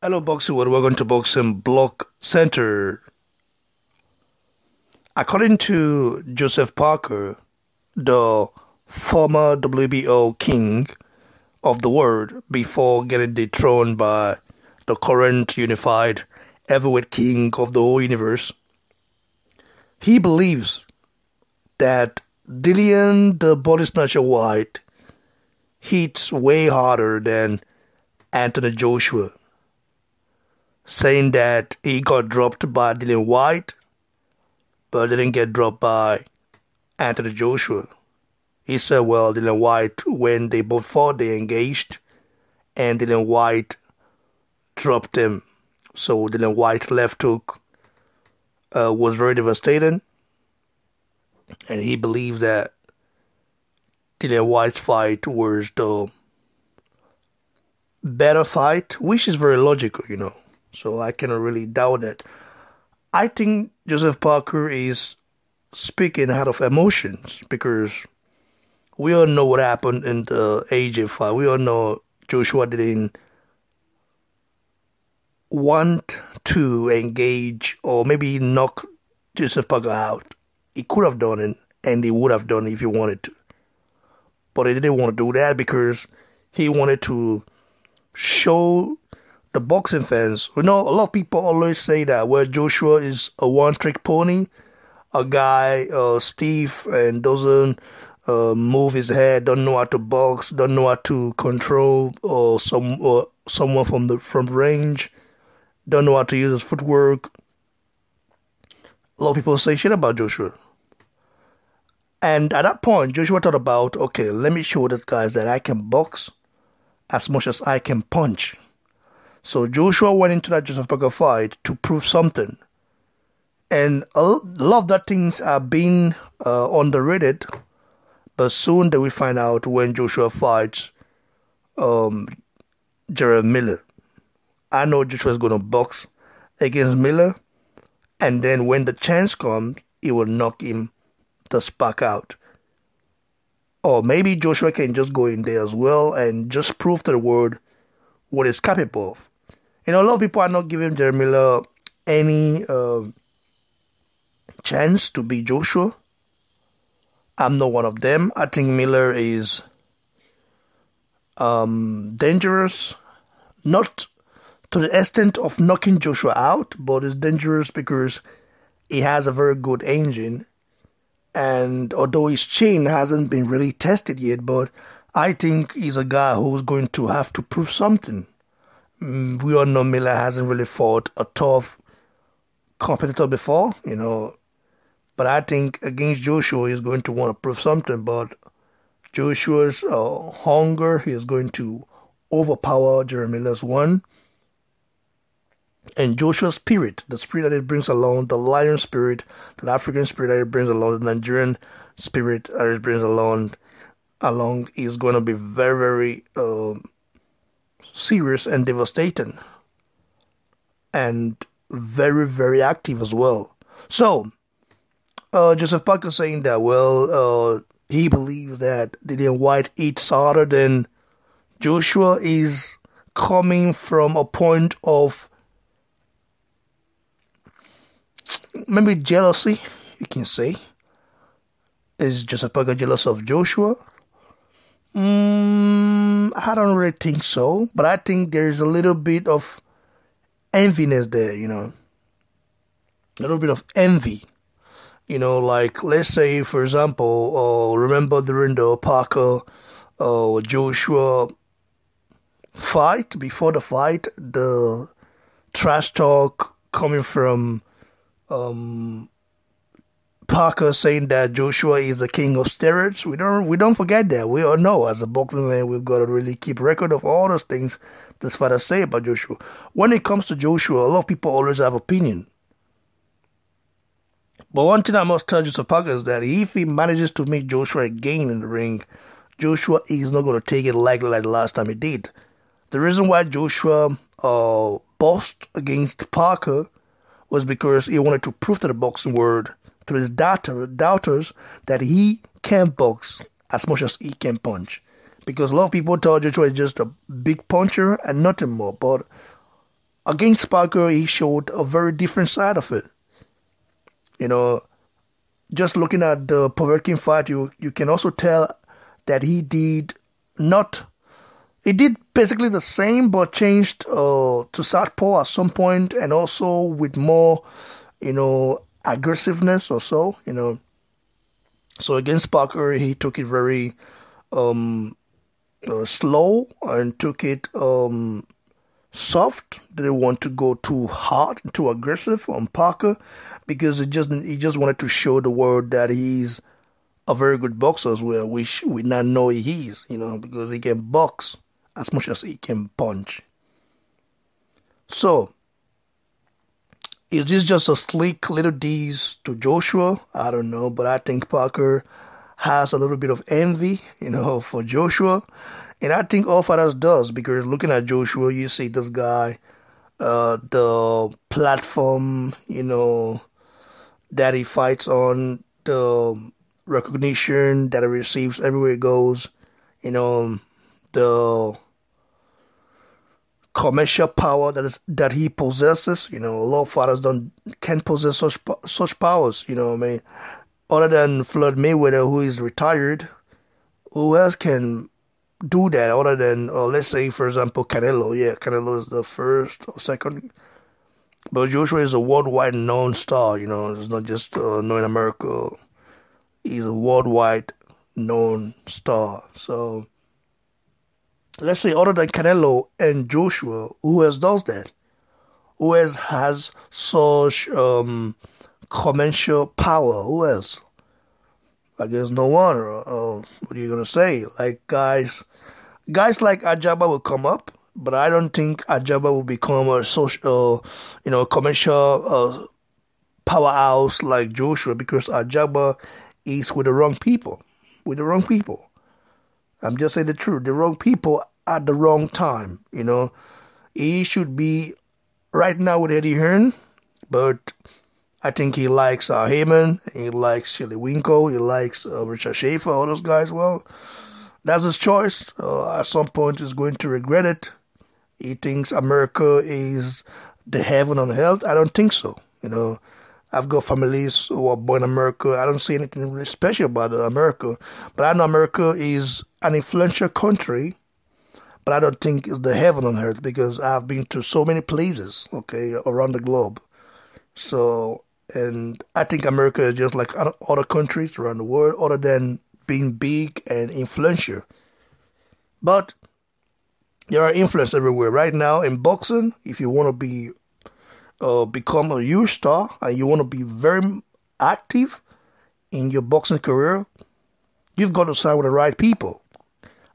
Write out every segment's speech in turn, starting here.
Hello, Boxing World. Welcome to Boxing Block Center. According to Joseph Parker, the former WBO king of the world before getting dethroned by the current unified heavyweight king of the whole universe, he believes that Dillian the Body Snatcher Whyte hits way harder than Anthony Joshua, saying that he got dropped by Dillian Whyte, but didn't get dropped by Anthony Joshua. He said, well, Dillian Whyte, when they both fought, they engaged, and Dillian Whyte dropped him. So Dillian Whyte's left hook was very devastating, and he believed that Dillian Whyte's fight was the better fight, which is very logical, So I cannot really doubt that. I think Joseph Parker is speaking out of emotions because we all know what happened in the AJ fight. We all know Joshua didn't want to engage or maybe knock Joseph Parker out. He could have done it, and he would have done it if he wanted to. But he didn't want to do that because he wanted to show the boxing fans. A lot of people always say that, well, Joshua is a one-trick pony, a guy stiff and doesn't move his head, don't know how to box, don't know how to control someone from range, don't know how to use his footwork. A lot of people say shit about Joshua. And at that point, Joshua thought about, okay, let me show these guys that I can box as much as I can punch. So Joshua went into that Joseph Parker fight to prove something. And a lot of that things are being underrated, but soon they will find out when Joshua fights Jared Miller. I know Joshua is going to box against Miller, and then when the chance comes, he will knock him the spark out. Or maybe Joshua can just go in there as well and just prove to the world what he's capable of. A lot of people are not giving Jared Miller any chance to beat Joshua. I'm not one of them. I think Miller is dangerous, not to the extent of knocking Joshua out, but is dangerous because he has a very good engine. And although his chin hasn't been really tested yet, but I think he's a guy who's going to have to prove something. We all know Miller hasn't really fought a tough competitor before, But I think against Joshua, he's going to want to prove something. But Joshua's hunger, he is going to overpower Jared Miller's one. And Joshua's spirit, the spirit that it brings along, the lion spirit, the African spirit that it brings along, the Nigerian spirit that it brings along is going to be very, very serious and devastating. And very, very active as well. So, Joseph Parker saying that, well, he believes that Dillian Whyte hits harder than Joshua is coming from a point of maybe jealousy, you can say. Is Joseph Parker jealous of Joshua? I don't really think so, but I think there's a little bit of enviness there, A little bit of envy. Like, let's say, for example, remember during the Parker Joshua fight, before the fight, the trash talk coming from Parker saying that Joshua is the king of steroids. We don't forget that. We all know, as a boxing man, we've got to really keep record of all those things this fighter say about Joshua. When it comes to Joshua, a lot of people always have opinion. But one thing I must tell Joseph Parker is that if he manages to make Joshua again in the ring, Joshua is not going to take it lightly like the last time he did. The reason why Joshua boxed against Parker was because he wanted to prove to the boxing world, to his doubters, that he can box as much as he can punch. Because a lot of people thought Joshua is just a big puncher and nothing more. But against Parker, he showed a very different side of it. You know, just looking at the Povetkin fight, you can also tell that he did not. He did basically the same, but changed to southpaw at some point, and also with more, aggressiveness or so. So against Parker, he took it very slow and took it soft. Didn't want to go too hard, too aggressive on Parker, because he just wanted to show the world that he's a very good boxer as well, which we now know he is, because he can box as much as he can punch. So, is this just a slick little diss to Joshua? I don't know, but I think Parker has a little bit of envy, for Joshua. And I think all fighters does, because looking at Joshua, you see this guy, the platform, that he fights on, the recognition that he receives everywhere he goes, the commercial power that he possesses. A lot of fighters can't possess such powers. Other than Floyd Mayweather, who is retired, who else can do that other than, let's say, for example, Canelo? Yeah, Canelo is the first or second. But Joshua is a worldwide known star, It's not just known in America. He's a worldwide known star. So, let's say, other than Canelo and Joshua, who else does that? Who else has such commercial power? Who else? I guess no one. What are you gonna say? Like guys like Ajaba will come up, but I don't think Ajaba will become a social, commercial powerhouse like Joshua, because Ajaba is with the wrong people. I'm just saying the truth. The wrong people at the wrong time. He should be right now with Eddie Hearn, but I think he likes Heyman, he likes Shelley Winkle, he likes Richard Schaefer, all those guys. Well, that's his choice. At some point, he's going to regret it. He thinks America is the heaven on earth. I don't think so. I've got families who are born in America. I don't see anything really special about America. But I know America is an influential country, but I don't think it's the heaven on earth, because I've been to so many places, around the globe. So, and I think America is just like other countries around the world, other than being big and influential. But there are influence everywhere. Right now in boxing, if you want to become a huge star and you want to be very active in your boxing career, you've got to sign with the right people.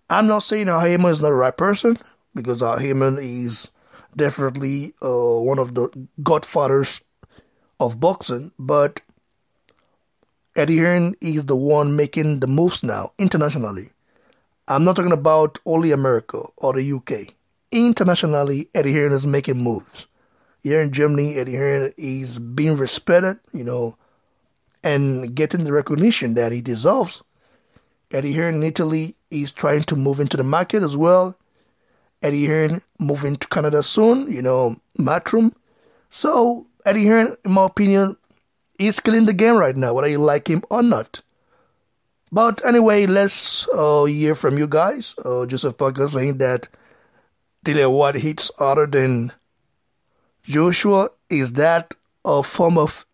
I'm not saying Heyman is not the right person, because Heyman is definitely one of the godfathers of boxing, but Eddie Hearn is the one making the moves now internationally. I'm not talking about only America or the UK. Internationally, Eddie Hearn is making moves. Here in Germany, Eddie Hearn is being respected, and getting the recognition that he deserves. Eddie Hearn in Italy is trying to move into the market as well. Eddie Hearn moving to Canada soon, Matchroom. So, Eddie Hearn, in my opinion, is killing the game right now, whether you like him or not. But anyway, let's hear from you guys. Joseph Parker saying that Dillian Whyte hits harder than Joshua. Is that a form of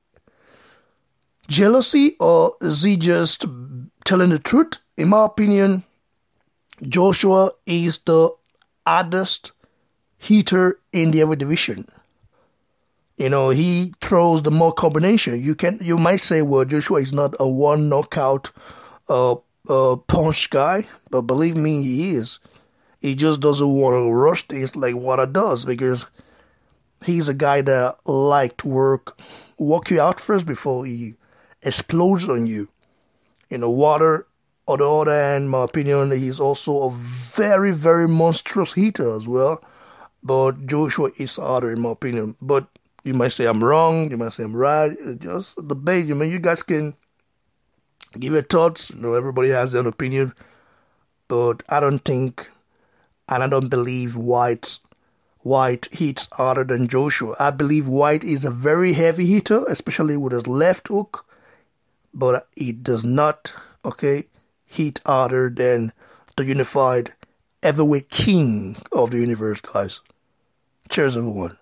jealousy, or is he just telling the truth? In my opinion, Joshua is the hardest hitter in the heavyweight division. He throws the more combination. You might say, well, Joshua is not a one knockout punch guy, but believe me, he is. He just doesn't want to rush things like Water does, because he's a guy that like to work you out first before he explodes on you. Water, on the other hand, in my opinion, he's also a very, very monstrous hitter as well. But Joshua is harder, in my opinion. But you might say I'm wrong, you might say I'm right. Just debate. You guys can give your thoughts. Everybody has their own opinion. But I don't think, and I don't believe White's Whyte hits harder than Joshua. I believe Whyte is a very heavy hitter, especially with his left hook, but he does not, hit harder than the unified heavyweight king of the universe, guys. Cheers, everyone.